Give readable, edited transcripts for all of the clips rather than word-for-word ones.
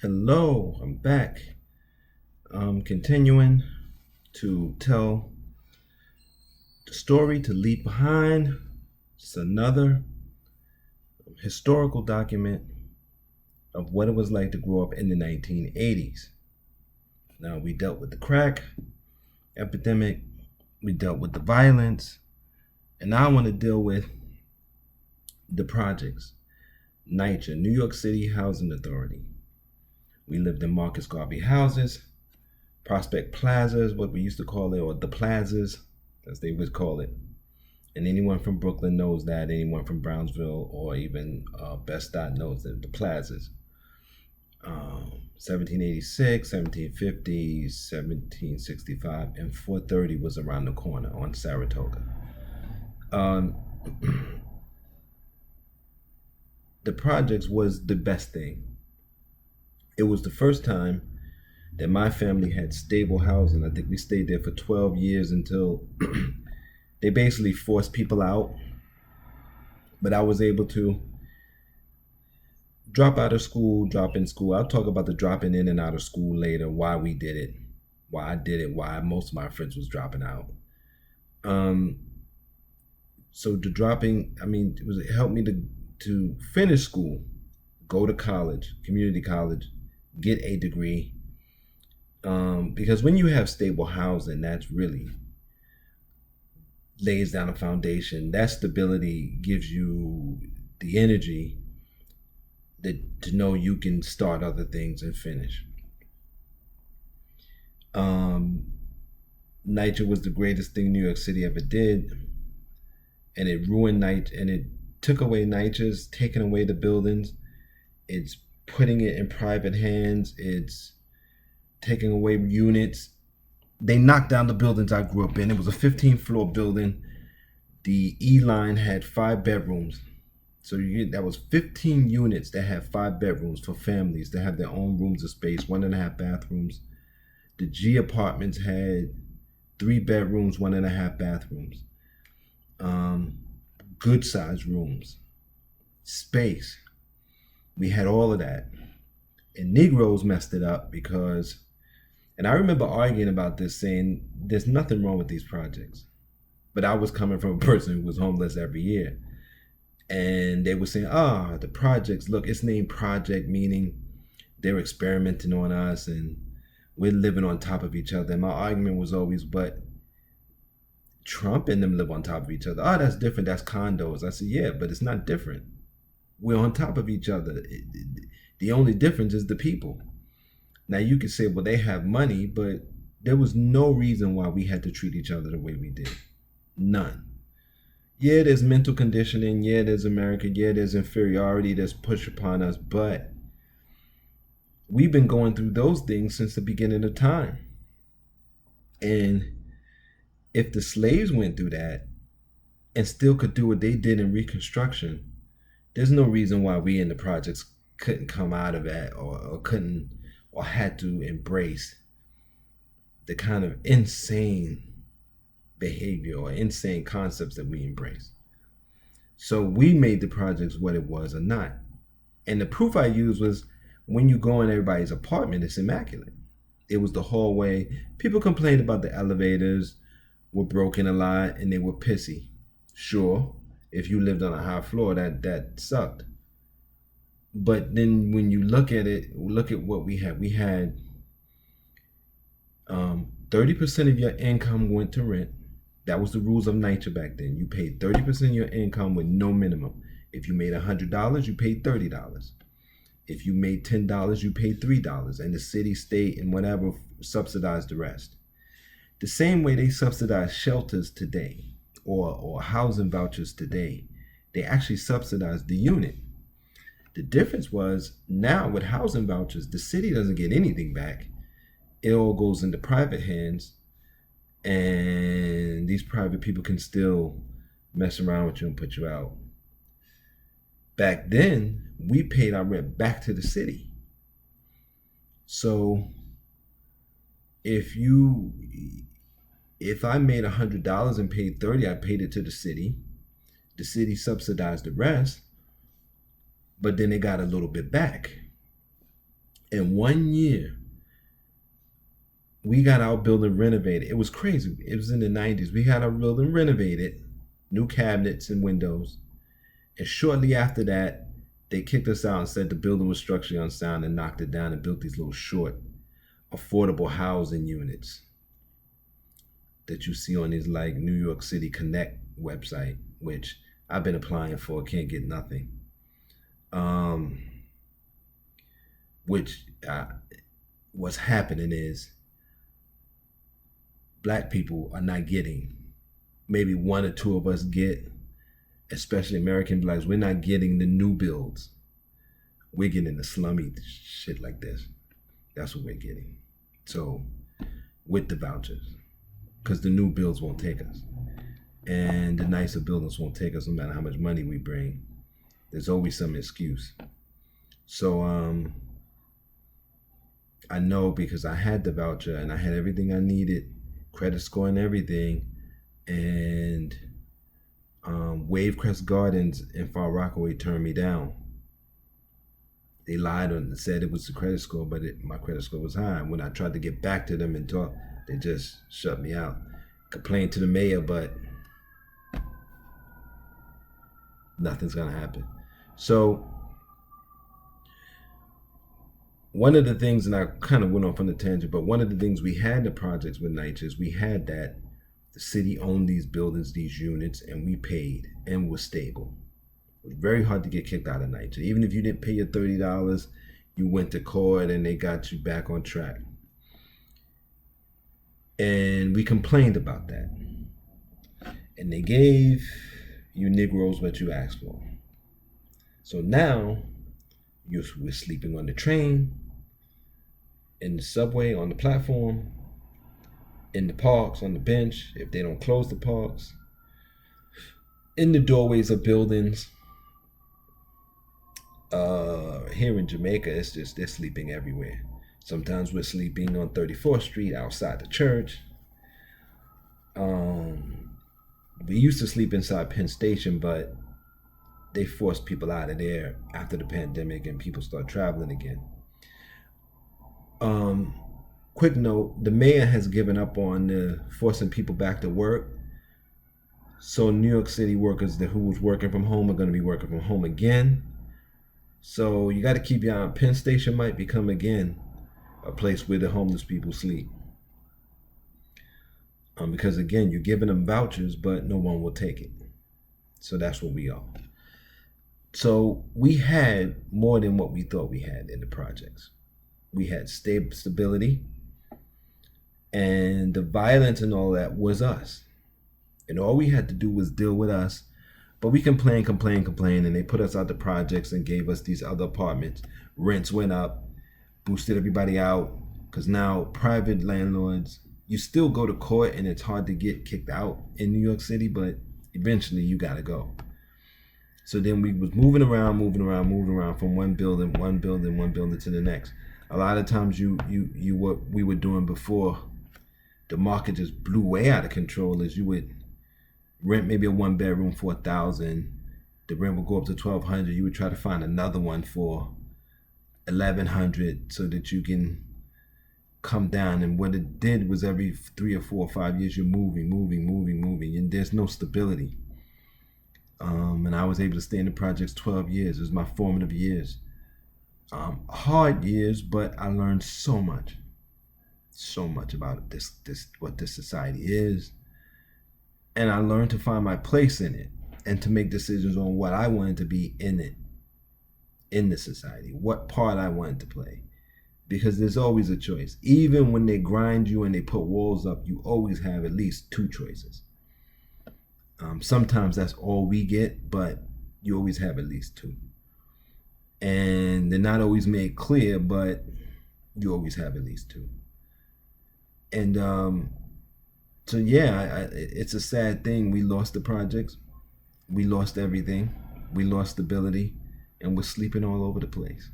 Hello, I'm back. I'm continuing to tell the story to leave behind. It's another historical document of what it was like to grow up in the 1980s. Now, we dealt with the crack epidemic, we dealt with the violence, and now I want to deal with the projects. NYCHA, New York City Housing Authority. We lived in Marcus Garvey houses. Prospect Plaza is what we used to call it, or the plazas, as they would call it. And anyone from Brooklyn knows that. Anyone from Brownsville or even Bed-Stuy knows that the plazas. 1786, 1750, 1765, and 430 was around the corner on Saratoga. The projects was the best thing. It was the first time that my family had stable housing. I think we stayed there for 12 years until they basically forced people out. But I was able to drop out of school, drop in school. I'll talk about the dropping in and out of school later, why we did it, why I did it, why most of my friends was dropping out. So the dropping, it helped me to finish school, go to college, community college, get a degree. Because when you have stable housing, that's really lays down a foundation. That stability gives you the energy to know you can start other things and finish. NYCHA was the greatest thing New York City ever did, and it ruined NYCHA, and it took away NYCHA's, taking away the buildings. It's putting it in private hands. It's taking away units. They knocked down the buildings I grew up in. It was a 15-floor building. The E line had 5 bedrooms. So that was 15 units that had 5 bedrooms for families that have their own rooms of space, 1.5 bathrooms. The G apartments had 3 bedrooms, 1.5 bathrooms. Good sized rooms, space. We had all of that. And Negroes messed it up because, and I remember arguing about this, saying there's nothing wrong with these projects. But I was coming from a person who was homeless every year. And they were saying, the projects, look, it's named project, meaning they're experimenting on us and we're living on top of each other. And my argument was always, but Trump and them live on top of each other. Oh, that's different. That's condos. I said, yeah, but it's not different. We're on top of each other. The only difference is the people. Now you could say, well, they have money, but there was no reason why we had to treat each other the way we did. None. Yeah, there's mental conditioning. Yeah, there's America. Yeah, there's inferiority that's pushed upon us. But we've been going through those things since the beginning of time. And if the slaves went through that and still could do what they did in Reconstruction, there's no reason why we in the projects couldn't come out of that or couldn't or had to embrace the kind of insane behavior or insane concepts that we embrace. So we made the projects what it was or not. And the proof I used was when you go in everybody's apartment, it's immaculate. It was the hallway. People complained about the elevators were broken a lot and they were pissy. Sure, if you lived on a high floor, that sucked. But then when you look at it, look at what we had. We had 30% of your income went to rent. That was the rules of NYCHA back then. You paid 30% of your income with no minimum. If you made $100, you paid $30. If you made $10, you paid $3. And the city, state, and whatever subsidized the rest. The same way they subsidize shelters today or housing vouchers today, they actually subsidize the unit. The difference was now with housing vouchers, the city doesn't get anything back. It all goes into private hands, and these private people can still mess around with you and put you out. Back then, we paid our rent back to the city. So if I made $100 and paid $30, I paid it to the city. The city subsidized the rest, but then they got a little bit back. In 1 year, we got our building renovated. It was crazy. It was in the 90s. We had our building renovated, new cabinets and windows. And shortly after that, they kicked us out and said the building was structurally unsound and knocked it down and built these little short, affordable housing units that you see on these like New York City Connect website, which I've been applying for, can't get nothing. Which what's happening is black people are not getting. Maybe one or two of us get, especially American blacks. We're not getting the new builds. We're getting the slummy shit like this. That's what we're getting. So with the vouchers, because the new builds won't take us, and the nicer buildings won't take us no matter how much money we bring. There's always some excuse. So I know because I had the voucher and I had everything I needed, credit score and everything, and Wavecrest Gardens in Far Rockaway turned me down. They lied and said it was the credit score, but my credit score was high. When I tried to get back to them and talk, they just shut me out. Complained to the mayor, but nothing's gonna happen. So one of the things, and I kind of went off on a tangent, but one of the things we had the projects with NYCHA is we had that the city owned these buildings, these units, and we paid and was stable. It was very hard to get kicked out of NYCHA. Even if you didn't pay your $30, you went to court and they got you back on track. And we complained about that. And they gave you Negroes what you asked for. So now we're sleeping on the train, in the subway, on the platform, in the parks, on the bench, if they don't close the parks, in the doorways of buildings. Here in Jamaica, it's just they're sleeping everywhere. Sometimes we're sleeping on 34th Street outside the church. We used to sleep inside Penn Station, but they forced people out of there after the pandemic and people start traveling again. Quick note, the mayor has given up on forcing people back to work. So New York City workers who was working from home are going to be working from home again. So you got to keep your eye on. Penn Station might become again a place where the homeless people sleep. Because again, you're giving them vouchers, but no one will take it. So that's what we are. So we had more than what we thought we had in the projects. We had stability, and the violence and all that was us. And all we had to do was deal with us. But we complained, and they put us out the projects and gave us these other apartments. Rents went up, boosted everybody out, because now private landlords, you still go to court and it's hard to get kicked out in New York City, but eventually you gotta go. So then we was moving around from one building to the next. A lot of times what we were doing before the market just blew way out of control is you would rent maybe a 1-bedroom for $1,000. The rent would go up to $1,200. You would try to find another one for $1,100 so that you can come down. And what it did was every 3 or 4 or 5 years you're moving, and there's no stability. And I was able to stay in the projects 12 years. It was my formative years. Hard years, but I learned so much about this what this society is. And I learned to find my place in it and to make decisions on what I wanted to be in it, in the society, what part I wanted to play. Because there's always a choice. Even when they grind you and they put walls up, you always have at least 2 choices. Sometimes that's all we get, but you always have at least 2. And they're not always made clear, but you always have at least 2. And so yeah, it's a sad thing. We lost the projects, we lost everything, we lost stability, and we're sleeping all over the place.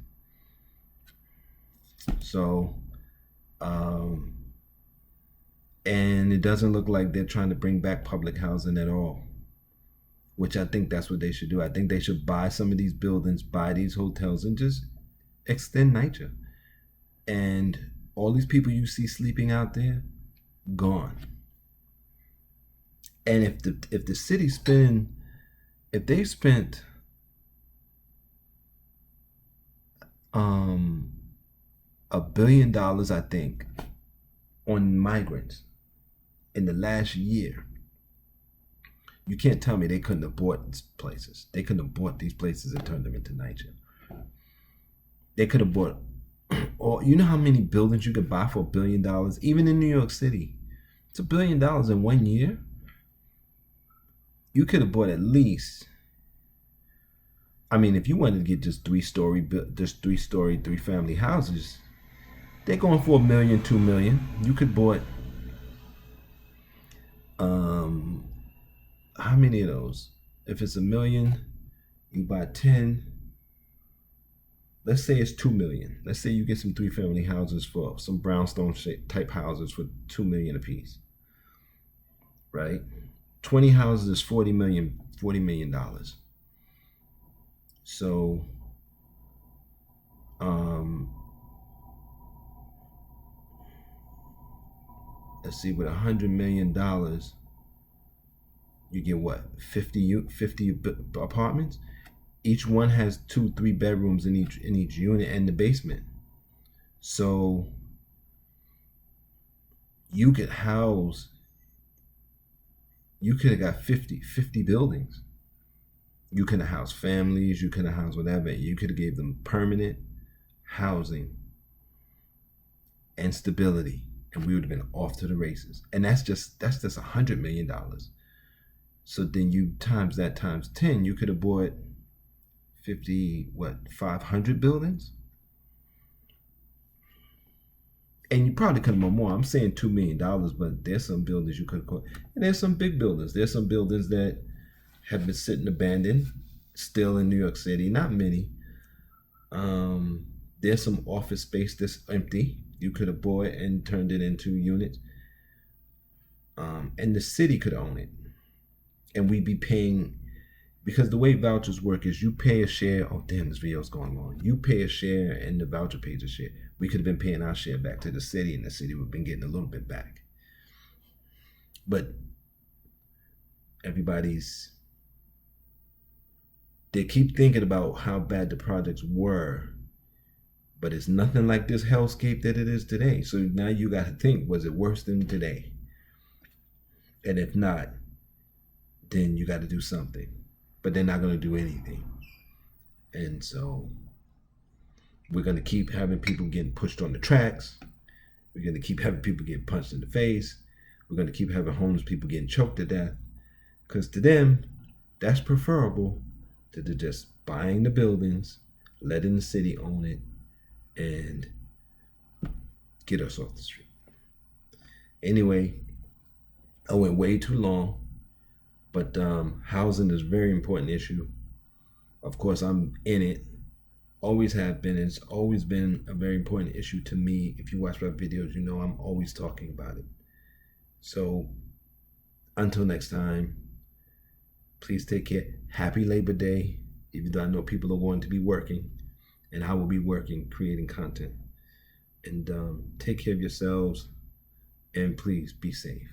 So, and it doesn't look like they're trying to bring back public housing at all, which I think that's what they should do. I think they should buy some of these buildings, buy these hotels, and just extend NYCHA. And all these people you see sleeping out there, gone. And if the city if they've spent $1 billion, I think, on migrants in the last year, you can't tell me they couldn't have bought places. They couldn't have bought these places and turned them into night jail. They could have bought, or you know how many buildings you could buy for $1 billion? Even in New York City, it's $1 billion in 1 year. You could have bought at least, I mean, if you wanted to get just three-story, 3-family houses, they're going for $1 million, $2 million. You could bought, how many of those? If it's $1 million, you buy 10. Let's say it's $2 million. Let's say you get some 3-family houses for some brownstone type houses for $2 million a piece, right? 20 houses is $40 million. So, let's see, with $100 million, you get what? 50 apartments. Each one has 2-3 bedrooms in each unit and the basement. So you could have got 50 buildings. You could have housed families, you could have housed whatever. You could have gave them permanent housing and stability, and we would have been off to the races. And that's just $100 million. So then you times that times 10, you could have bought 500 buildings? And you probably could have bought more. I'm saying $2 million, but there's some buildings you could have bought. And there's some big buildings. There's some buildings that have been sitting abandoned still in New York City. Not many. There's some office space that's empty. You could have bought and turned it into units. And the city could own it. And we'd be paying, because the way vouchers work is you pay a share. Oh, damn, this video's going on. You pay a share and the voucher pays a share. We could have been paying our share back to the city, and the city would have been getting a little bit back. But they keep thinking about how bad the projects were, but it's nothing like this hellscape that it is today. So now you got to think, was it worse than today? And if not, then you got to do something. But they're not going to do anything. And so we're going to keep having people getting pushed on the tracks. We're going to keep having people getting punched in the face. We're going to keep having homeless people getting choked to death. Because to them, that's preferable to just buying the buildings, letting the city own it, and get us off the street. Anyway, I went way too long. But housing is a very important issue. Of course, I'm in it. Always have been. It's always been a very important issue to me. If you watch my videos, you know I'm always talking about it. So until next time, please take care. Happy Labor Day, even though I know people are going to be working, and I will be working, creating content. And take care of yourselves, and please be safe.